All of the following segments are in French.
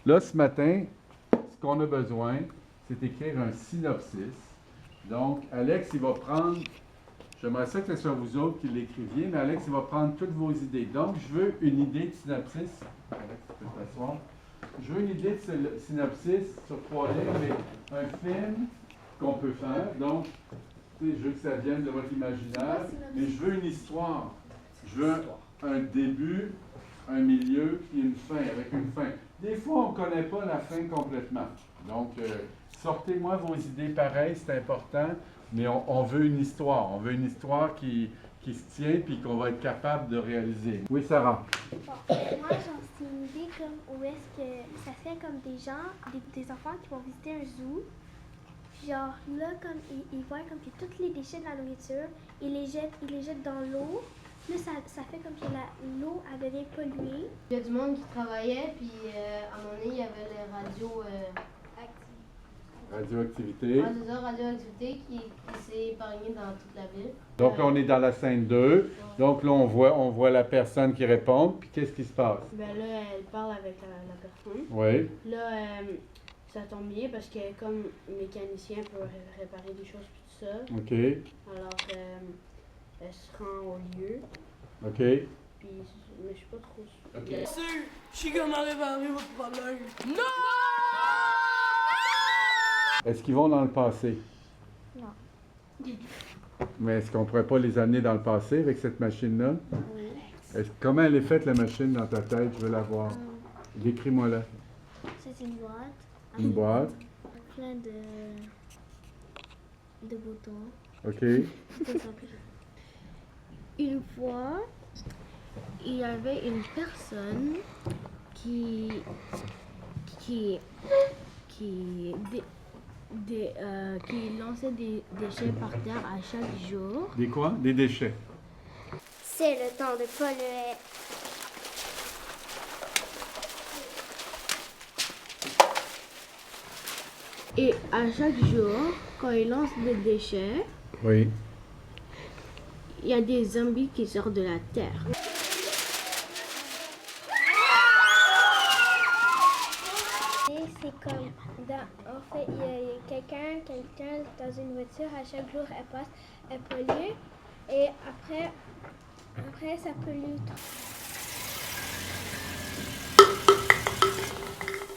Là, ce matin, ce qu'on a besoin, c'est d'écrire un synopsis. Donc, Alex, il va prendre, j'aimerais ça que ce soit vous autres qui l'écriviez, mais Alex, il va prendre toutes vos idées. Donc, je veux une idée de synopsis. Alex, tu peux t'asseoir. Je veux une idée de synopsis sur 3 lignes, mais un film qu'on peut faire. Donc, tu sais, je veux que ça vienne de votre imaginaire, mais je veux une histoire. Je veux un début, un milieu et une fin, avec une fin. Des fois, on ne connaît pas la fin complètement. Donc, sortez-moi vos idées pareilles, c'est important, mais on veut une histoire. On veut une histoire qui se tient puis qu'on va être capable de réaliser. Oui, Sarah? Bon, moi, j'ai une idée comme où est-ce que ça fait comme des gens, des enfants qui vont visiter un zoo. Puis genre, là, comme ils voient comme que tous les déchets de la nourriture, ils les jettent dans l'eau. Là, ça fait comme que l'eau, elle devient polluée. Il y a du monde qui travaillait, puis à un moment donné, il y avait les radios... Radioactivité. Radioactivité qui s'est épargnée dans toute la ville. Donc là, on est dans la scène 2. Donc là, on voit la personne qui répond. Puis qu'est-ce qui se passe? Ben là, elle parle avec la personne. Oui. Là, ça tombe bien parce que comme mécanicien, elle peut réparer des choses puis tout ça. OK. Alors, elle se rend au lieu. OK. Puis, mais je suis pas trop sûre. OK. Je suis comment réparer votre problème. Non! Est-ce qu'ils vont dans le passé? Non. Mais est-ce qu'on ne pourrait pas les amener dans le passé avec cette machine-là? Oui. Comment elle est faite, la machine, dans ta tête? Je veux la voir. Décris-moi là. C'est une boîte. Une boîte. Plein de boutons. OK. Une fois, il y avait une personne qui lançait des déchets par terre à chaque jour. Des quoi? Des déchets. C'est le temps de polluer. Et à chaque jour, quand il lance des déchets, Oui. il y a des zombies qui sortent de la terre. C'est comme, en fait, il y a quelqu'un dans une voiture, à chaque jour elle passe, elle pollue, et après ça pollue tout.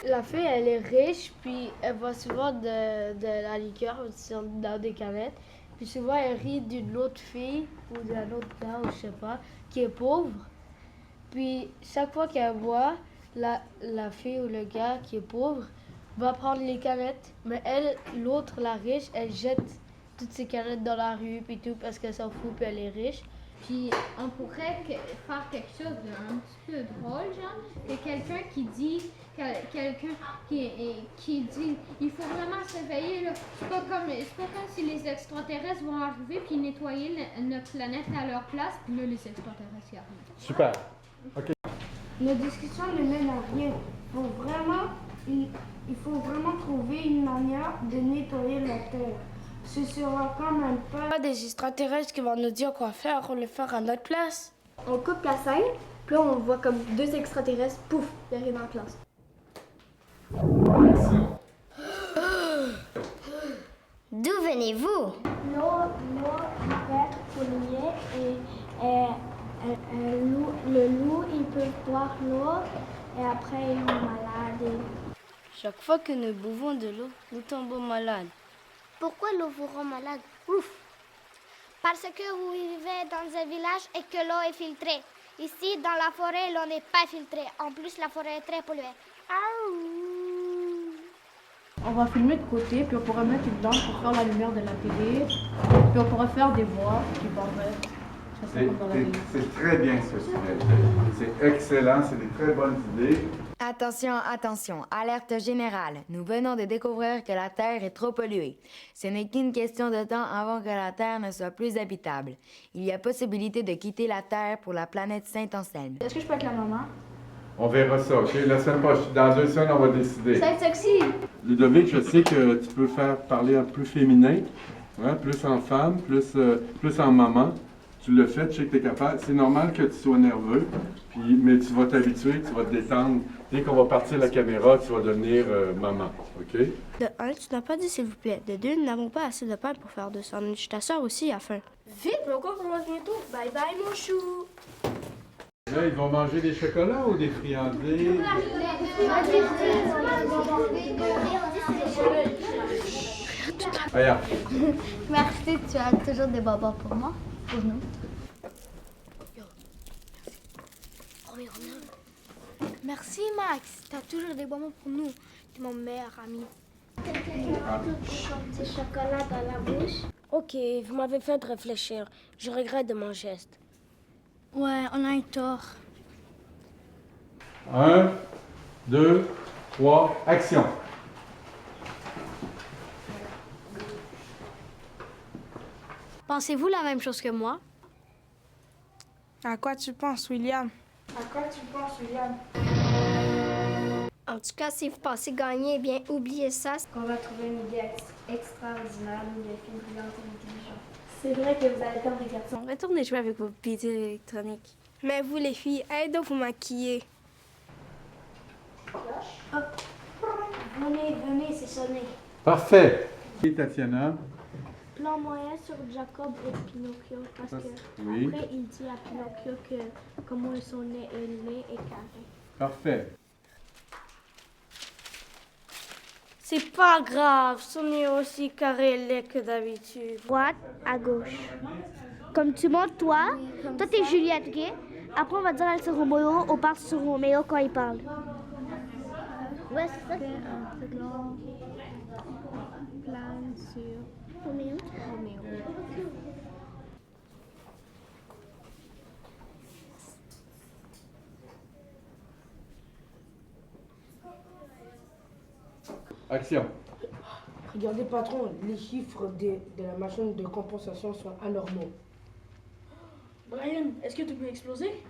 La fille, elle est riche, puis elle boit souvent de la liqueur dans des canettes. Puis souvent, elle rit d'une autre fille ou d'un autre gars, ou je sais pas, qui est pauvre. Puis chaque fois qu'elle boit, la fille ou le gars qui est pauvre va prendre les canettes. Mais elle, l'autre, la riche, elle jette toutes ces canettes dans la rue, puis tout, parce qu'elle s'en fout, puis elle est riche. Puis on pourrait faire quelque chose d'un petit peu drôle, genre, que quelqu'un qui dit, qui dit, il faut vraiment se réveiller, là. C'est pas comme si les extraterrestres vont arriver puis nettoyer notre planète à leur place, puis là, les extraterrestres y arrivent. Super. OK. Nos discussions ne mènent à rien. Il faut vraiment trouver une manière de nettoyer la Terre. Ce sera quand même pas des extraterrestres qui vont nous dire quoi faire, on le faire à notre place. On coupe la scène, puis là on voit comme 2 extraterrestres, pouf, ils arrivent dans la classe. D'où venez-vous? L'eau va être polluée et le loup, il peut boire l'eau et après il est malade. Chaque fois que nous buvons de l'eau, nous tombons malades. Pourquoi l'eau vous rend malade? Ouf! Parce que vous vivez dans un village et que l'eau est filtrée. Ici, dans la forêt, l'eau n'est pas filtrée. En plus, la forêt est très polluée. On va filmer de côté, puis on pourra mettre une lampe pour faire la lumière de la télé. Puis on pourra faire des voix qui vont C'est très bien ce que tu fais. C'est excellent, c'est des très bonnes idées. Attention, attention, alerte générale. Nous venons de découvrir que la Terre est trop polluée. Ce n'est qu'une question de temps avant que la Terre ne soit plus habitable. Il y a possibilité de quitter la Terre pour la planète Saint-Anselme. Est-ce que je peux être la maman? On verra ça, OK? La semaine prochaine, dans 2 semaines, on va décider. Ça va être sexy! Ludovic, je sais que tu peux faire parler un peu féminin, hein? Plus en femme, plus en maman. Tu l'as fait, je sais que tu es capable. C'est normal que tu sois nerveux, mais tu vas t'habituer, tu vas te détendre. Dès qu'on va partir la caméra, tu vas devenir maman, OK? De 1, tu n'as pas dit s'il vous plaît. De 2, nous n'avons pas assez de pain pour faire 2 sandwichs. Ta soeur aussi a faim. Vite, mon cours commence bientôt. Bye bye, mon chou. Là, ils vont manger des chocolats ou des friandises? Regarde. Merci, tu as toujours des bonbons pour moi, pour nous. Merci, Max. T'as toujours des bonbons pour nous. T'es mon meilleur ami. Des chocolats dans la bouche. Ok, vous m'avez fait réfléchir. Je regrette de mon geste. Ouais, on a eu tort. 1, 2, 3, action! Pensez-vous la même chose que moi? À quoi tu penses, William? En tout cas, si vous pensez gagner, eh bien, oubliez ça. On va trouver une idée extraordinaire, nous, les filles brillantes et intelligentes. C'est vrai que vous avez comme des garçons. Retournez jouer avec vos bidules électroniques. Mais vous, les filles, aidez vous maquiller. Venez, c'est sonné. Parfait! Et Tatiana? Plan moyen sur Jacob et Pinocchio, parce que Oui. après, il dit à Pinocchio que comment son nez est laid et carré. Parfait. C'est pas grave, son nez est aussi carré laid que d'habitude. Droite à gauche. Comme tu montes, toi t'es Juliette, ok? Après, on va dire à Romeo, on parle sur Roméo quand il parle. Ouais, c'est ça. Un plan sur Roméo. Action! Regardez, patron, les chiffres de la machine de compensation sont anormaux. Brian, est-ce que tu peux exploser?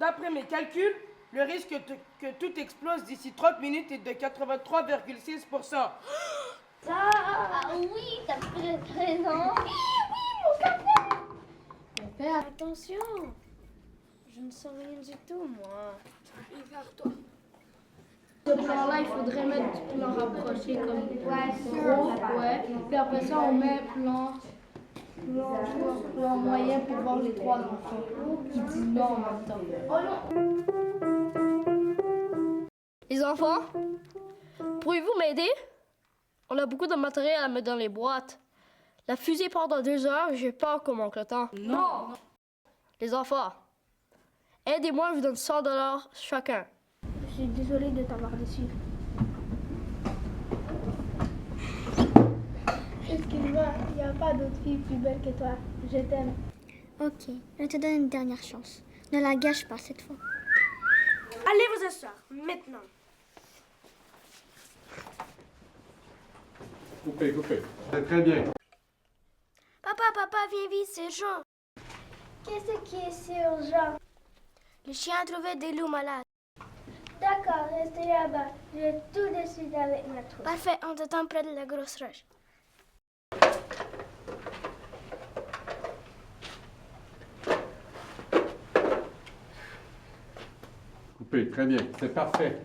D'après mes calculs, le risque que tout explose d'ici 30 minutes est de 83,6%. Ah oui, t'as raison. Fais attention. Je ne sens rien du tout, moi. Ce plan-là, il faudrait mettre du plan rapproché comme gros, ouais. Puis après ça, on met plan moyen pour voir les 3 enfants. Qui disent non en même temps. Les enfants, pourriez-vous m'aider? On a beaucoup de matériel à mettre dans les boîtes. La fusée part dans 2 heures, j'ai peur qu'on manque le temps. Non! Les enfants, aidez-moi, je vous donne 100 $ chacun. Je suis désolée de t'avoir déçu. Excuse-moi, il n'y a pas d'autre fille plus belle que toi. Je t'aime. Ok, je te donne une dernière chance. Ne la gâche pas cette fois. Allez vous asseoir, maintenant. Coupez. C'est très bien. Papa, viens vite, c'est urgent. Qu'est-ce qui est si urgent? Le chien a trouvé des loups malades. D'accord, restez là-bas. Je vais tout de suite avec ma troupe. Parfait, on t'attend près de la grosse roche. Coupez, très bien. C'est parfait.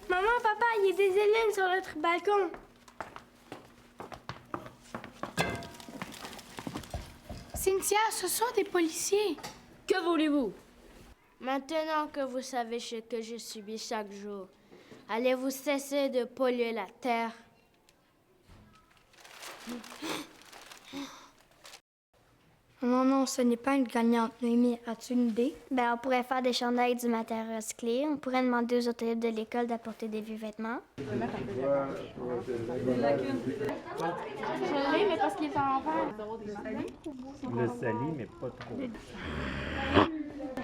Maman, papa, il y a des aliens sur notre balcon. Cynthia, ce sont des policiers. Que voulez-vous? Maintenant que vous savez ce que je subis chaque jour, allez-vous cesser de polluer la terre? Non, ce n'est pas une gagnante. Noémie, as-tu une idée? Ben, on pourrait faire des chandails du matériel recyclé. On pourrait demander aux autres élèves de l'école d'apporter des vieux vêtements. Mais parce qu'il est en verre. Le sali, mais pas trop.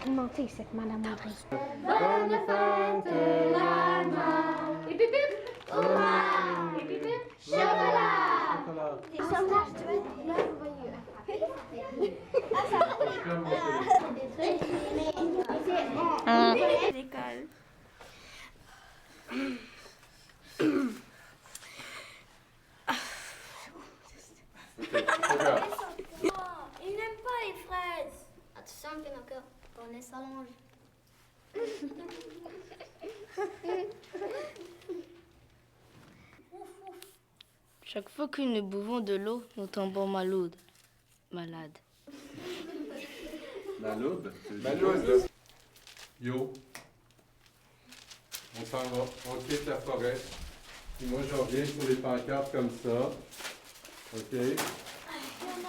Alimentée, cette madame Audrey. Bonne fête, maman. Et bip bip. Et bip bip. Chocolat. Des sondages, tu veux? Chaque fois que nous buvons de l'eau, nous tombons malades. Malade? Malade. Yo. On s'en va. On quitte la forêt. Puis moi, je reviens sur les pancartes comme ça. OK?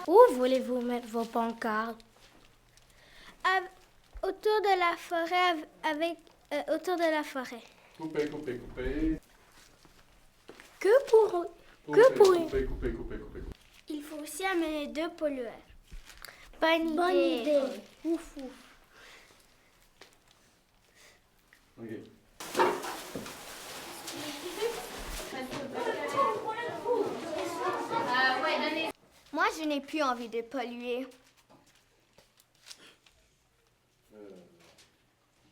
Où voulez-vous mettre vos pancartes? Autour de la forêt, autour de la forêt. Coupez, coupez, coupez. Que pour... Coupez. Il faut aussi amener 2 pollueurs. Bonne idée. Ouf, ouf. OK. Moi, je n'ai plus envie de polluer.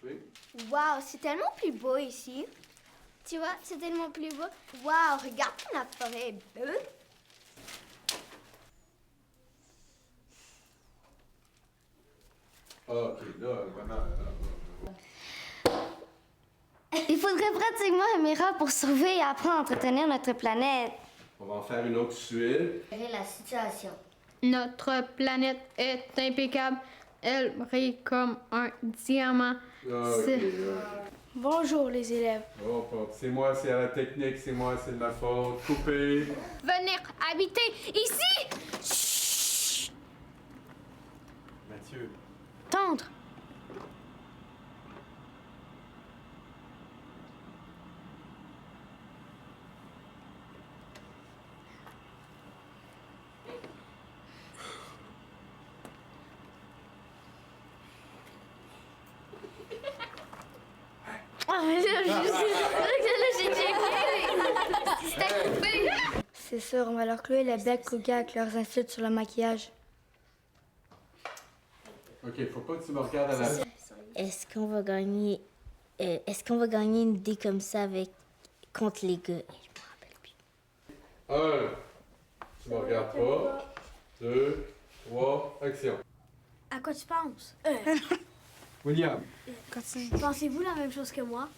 Coupez. Waouh, c'est tellement plus beau ici. Tu vois, c'est tellement plus beau. Waouh, regarde comme la forêt est belle. OK, là, vraiment. Il faudrait pratiquement un miroir pour surveiller et apprendre à entretenir notre planète. On va en faire une autre suite. La situation. Notre planète est impeccable. Elle brille comme un diamant. OK. Bonjour les élèves. Hop, hop. C'est moi, c'est à la technique, c'est moi, c'est de ma faute. Coupez. Venir habiter ici! Mathieu. Tendre. C'est sûr, on va leur clouer le bec au gars avec leurs insultes sur le maquillage. OK, faut pas que tu me regardes à la... Est-ce qu'on va gagner une idée comme ça contre les gars? Je me rappelle plus. 1. Tu me regardes pas. 2, 3, action. À quoi tu penses? William. Pensez-vous la même chose que moi?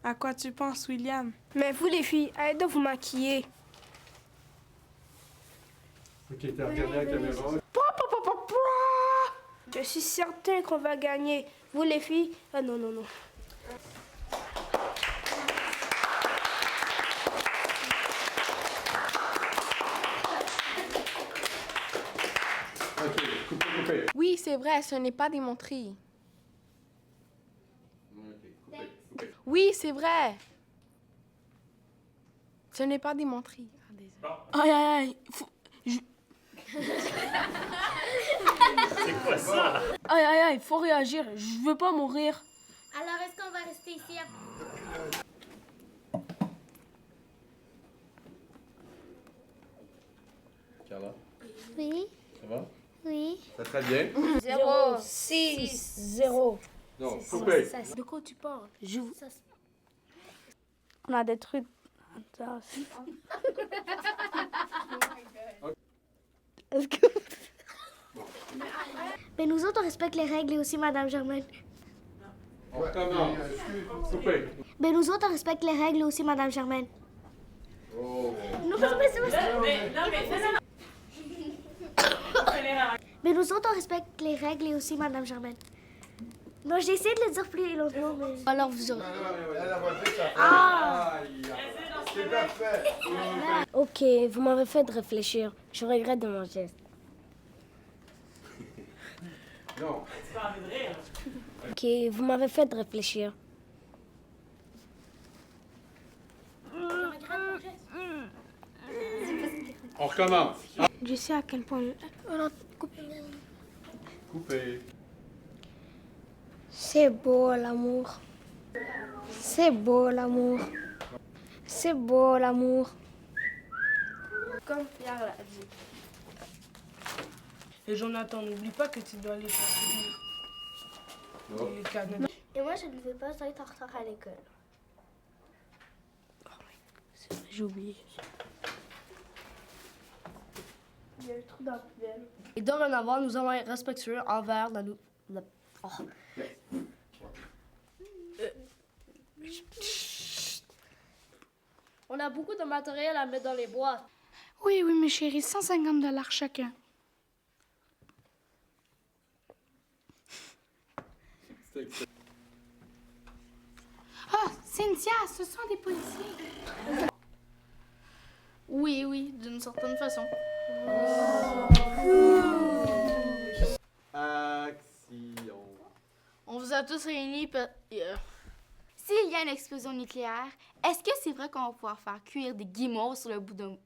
À quoi tu penses, William? Mais vous les filles, arrêtez de vous maquiller. OK, t'as regardé la caméra. Je suis certain qu'on va gagner. Vous les filles? Ah non. OK, coupez. Oui, c'est vrai, ce n'est pas démontré. OK, coupez. Oui, c'est vrai. Ce n'est pas démontré. Aïe. C'est quoi ça? Aïe, faut réagir. Je veux pas mourir. Alors, est-ce qu'on va rester ici? Carla, Oui, ça va? oui. Ça très bien? 0, 6, 0. Non, coupez. De quoi tu parles? On a des trucs. Est-ce que... Mais nous autres, on respecte les règles et aussi Madame Germaine. On recommence. Coupez. Mais nous autres, on respecte les règles et aussi Madame Germaine. Oh. Non, mais nous autres, on respecte les règles et aussi Madame Germaine. Non, j'ai essayé de le dire plus longtemps, mais... Alors vous aurez... C'est parfait. Ok, vous m'avez fait réfléchir. Je regrette de mon geste. Non. Ok, vous m'avez fait réfléchir. On recommence. Je sais à quel point... Coupez. C'est beau l'amour. C'est beau l'amour. C'est beau l'amour. Comme Pierre l'a dit. Et Jonathan, n'oublie pas que tu dois aller chercher les cadenas. Et moi, je ne veux pas être en retard à l'école. J'ai oublié. Il y a un trou dans la poubelle. Et dorénavant, nous allons être respectueux envers On a beaucoup de matériel à mettre dans les boîtes. Oui, oui, mes chéris, 150 $ chacun. Ah, Cynthia, ce sont des policiers. Oui, oui, d'une certaine façon. Action. On vous a tous réunis S'il y a une explosion nucléaire, est-ce que c'est vrai qu'on va pouvoir faire cuire des guimauves sur le bout d'un...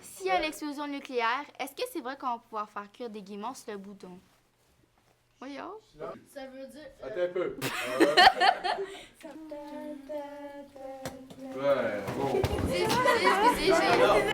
S'il y a une explosion nucléaire, est-ce que c'est vrai qu'on va pouvoir faire cuire des guimauves sur le bout d'un... Voyons. Ça veut dire... Attends un peu. Ouais, bon. Excusez,